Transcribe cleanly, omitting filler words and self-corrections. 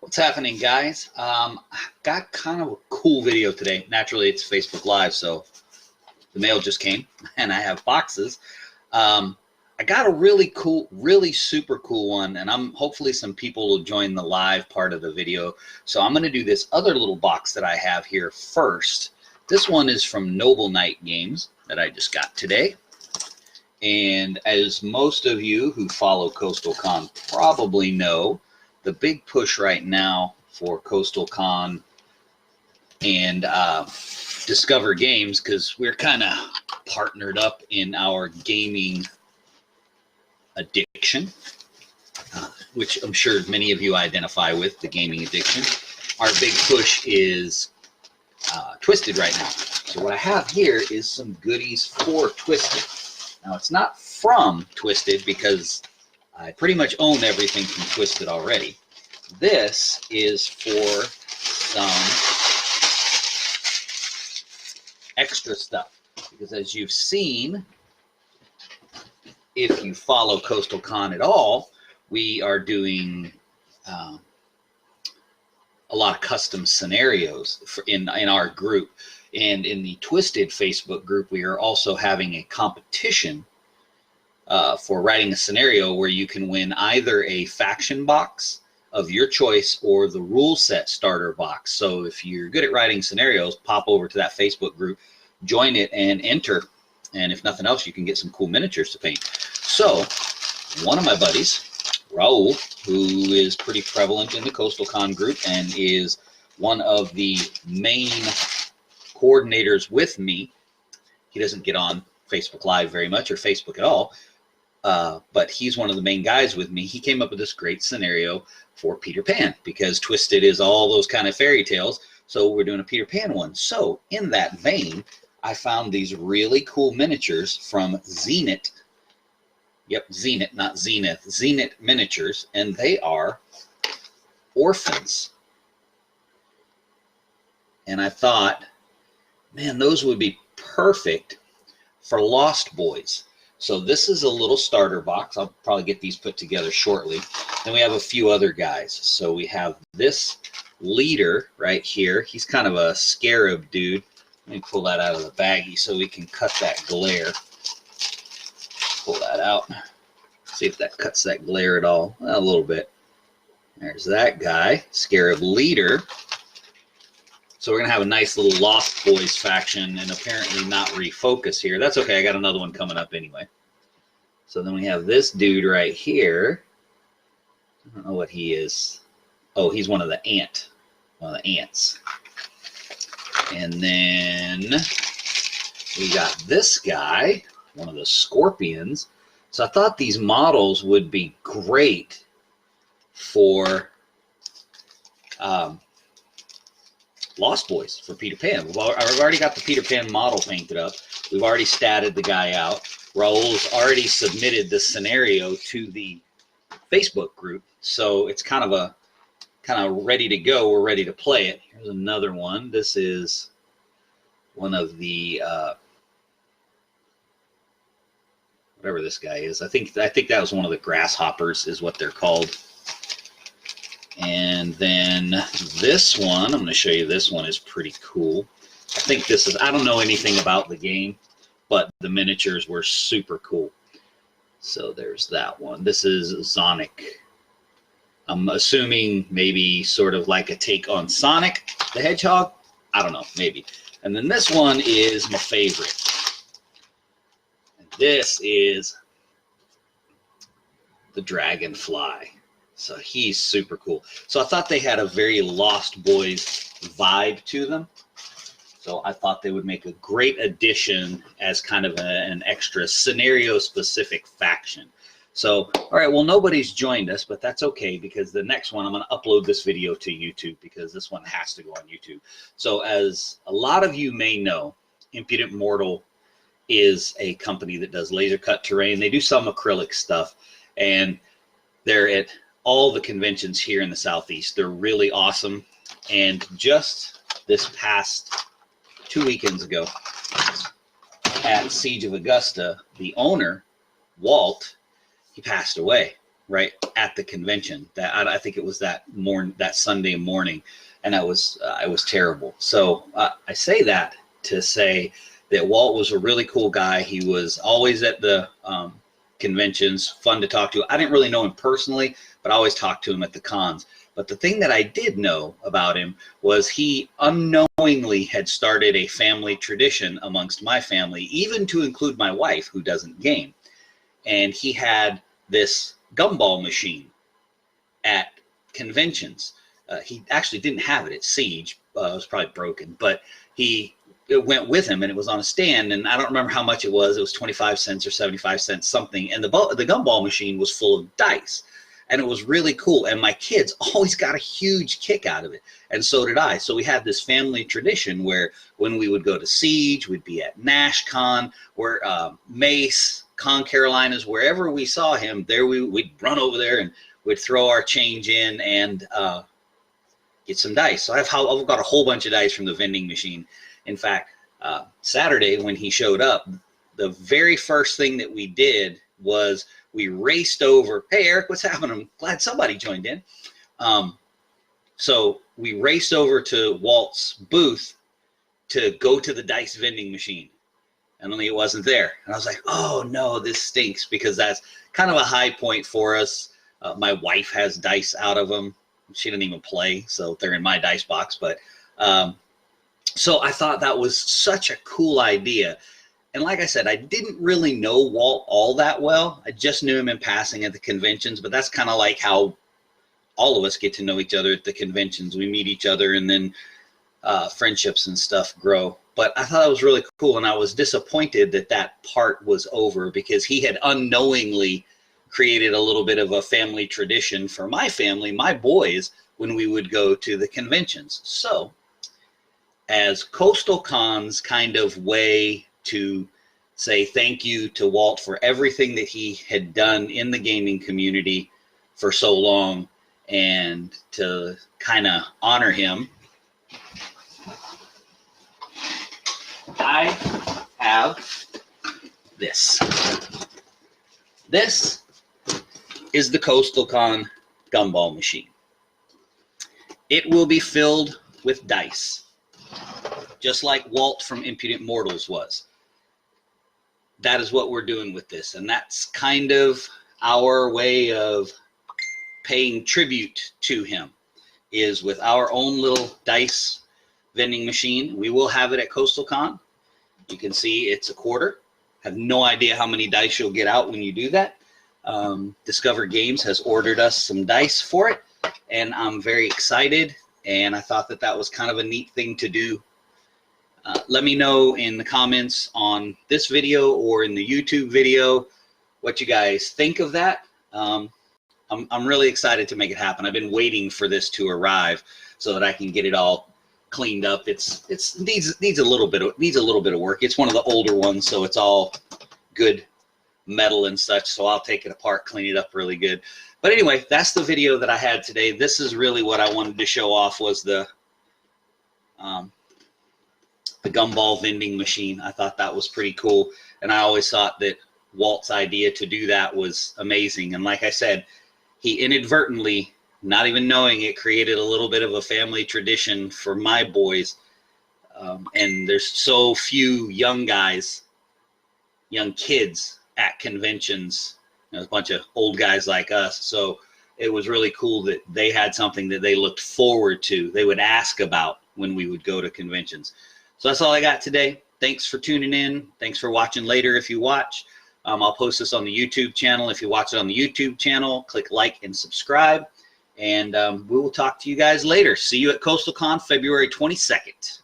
What's happening, guys? Got kind of a cool video today. Naturally, it's Facebook Live, so the mail just came, and I have boxes. I got a really cool, really super cool one, and hopefully some people will join the live part of the video. So I'm going to do this other little box that I have here first. This one is from Noble Knight Games that I just got today. And as most of you who follow Coastal Con probably know, the big push right now for Coastal Con and Discover Games, because we're kind of partnered up in our gaming addiction, which I'm sure many of you identify with, the gaming addiction. Our big push is Twisted right now. So what I have here is some goodies for Twisted. Now, it's not from Twisted because I pretty much own everything from Twisted already. This is for some extra stuff, because as you've seen, if you follow Coastal Con at all, we are doing a lot of custom scenarios in our group. And in the Twisted Facebook group, we are also having a competition for writing a scenario where you can win either a faction box of your choice or the rule set starter box. So if you're good at writing scenarios, pop over to that Facebook group, join it, and enter. And if nothing else, you can get some cool miniatures to paint. So one of my buddies, Raul, who is pretty prevalent in the Coastal Con group and is one of the main coordinators with me. He doesn't get on Facebook Live very much or Facebook at all, but he's one of the main guys with me. He came up with this great scenario for Peter Pan, because Twisted is all those kind of fairy tales. So we're doing a Peter Pan one. So in that vein, I found these really cool miniatures from Zenith. Yep, Zenith, not Zenith. Zenith Miniatures, and they are orphans. And I thought, man, those would be perfect for Lost Boys. So this is a little starter box. I'll probably get these put together shortly. Then we have a few other guys. So we have this leader right here. He's kind of a scarab dude. Let me pull that out of the baggie so we can cut that glare. Pull that out. See if that cuts that glare at all. A little bit. There's that guy, Scarab Leader. So we're going to have a nice little Lost Boys faction and apparently not refocus here. That's okay. I got another one coming up anyway. So then we have this dude right here. I don't know what he is. Oh, he's one of the ants. And then we got this guy, one of the scorpions. So I thought these models would be great for Lost Boys, for Peter Pan. I've already got the Peter Pan model painted up. We've already statted the guy out. Raul's already submitted the scenario to the Facebook group. So it's kind of ready to go. We're ready to play it. Here's another one. This is one of the whatever this guy is. I think that was one of the grasshoppers is what they're called. And then this one, I'm going to show you. This one is pretty cool. I think this is, I don't know anything about the game, but the miniatures were super cool. So there's that one. This is Sonic. I'm assuming maybe sort of like a take on Sonic the Hedgehog. I don't know, maybe. And then this one is my favorite. And this is the Dragonfly. So he's super cool. So I thought they had a very Lost Boys vibe to them. So I thought they would make a great addition as kind of an extra scenario-specific faction. So, all right, well, nobody's joined us, but that's okay, because the next one, I'm going to upload this video to YouTube, because this one has to go on YouTube. So as a lot of you may know, Impudent Mortal is a company that does laser cut terrain. They do some acrylic stuff, and they're at all the conventions here in the Southeast. They're really awesome. And just this past 2 weekends ago at Siege of Augusta, the owner, Walt, he passed away. right at the convention. That I think it was that Sunday morning, and it was terrible. So I say that to say that Walt was a really cool guy. He was always at the conventions, fun to talk to. I didn't really know him personally, but I always talked to him at the cons. But the thing that I did know about him was he unknowingly had started a family tradition amongst my family, even to include my wife, who doesn't game. And he had this gumball machine at conventions. He actually didn't have it at Siege. It was probably broken, but it went with him, and it was on a stand, and I don't remember how much it was. It was 25 cents or 75 cents something, and the gumball machine was full of dice, and it was really cool, and my kids always got a huge kick out of it, and so did I. So we had this family tradition where when we would go to Siege, we'd be at NashCon, or Mace, Con Carolinas, wherever we saw him, there we'd run over there and we'd throw our change in and get some dice. So I've got a whole bunch of dice from the vending machine. In fact, Saturday when he showed up, the very first thing that we did was we raced over. Hey, Eric, what's happening? I'm glad somebody joined in. So we raced over to Walt's booth to go to the dice vending machine, and only it wasn't there. And I was like, oh no, this stinks, because that's kind of a high point for us. My wife has dice out of them. She didn't even play, so they're in my dice box. But so I thought that was such a cool idea. And like I said, I didn't really know Walt all that well. I just knew him in passing at the conventions, but that's kind of like how all of us get to know each other at the conventions. We meet each other, and then friendships and stuff grow. But I thought it was really cool, and I was disappointed that that part was over, because he had unknowingly created a little bit of a family tradition for my family, my boys, when we would go to the conventions. So as Coastal Con's kind of way to say thank you to Walt for everything that he had done in the gaming community for so long, and to kind of honor him, I have this. This is the Coastal Con gumball machine. It will be filled with dice, just like Walt from Impudent Mortals was. That is what we're doing with this, and that's kind of our way of paying tribute to him, is with our own little dice vending machine. We will have it at Coastal Con. You can see it's a quarter. Have no idea how many dice you'll get out when you do that. Discover Games has ordered us some dice for it, and I'm very excited, and I thought that that was kind of a neat thing to do. Let me know in the comments on this video or in the YouTube video what you guys think of that. I'm really excited to make it happen. I've been waiting for this to arrive so that I can get it all cleaned up. It needs a little bit of work. It's one of the older ones, so it's all good metal and such. So I'll take it apart, clean it up really good. But anyway, that's the video that I had today. This is really what I wanted to show off, was the gumball vending machine. I thought that was pretty cool, and I always thought that Walt's idea to do that was amazing. And like I said, he inadvertently, not even knowing it, created a little bit of a family tradition for my boys. And there's so few young guys, young kids at conventions. There's a bunch of old guys like us. So it was really cool that they had something that they looked forward to, they would ask about when we would go to conventions. So that's all I got today. Thanks for tuning in. Thanks for watching later if you watch. I'll post this on the YouTube channel. If you watch it on the YouTube channel, click like and subscribe. And we will talk to you guys later. See you at Coastal Con February 22nd.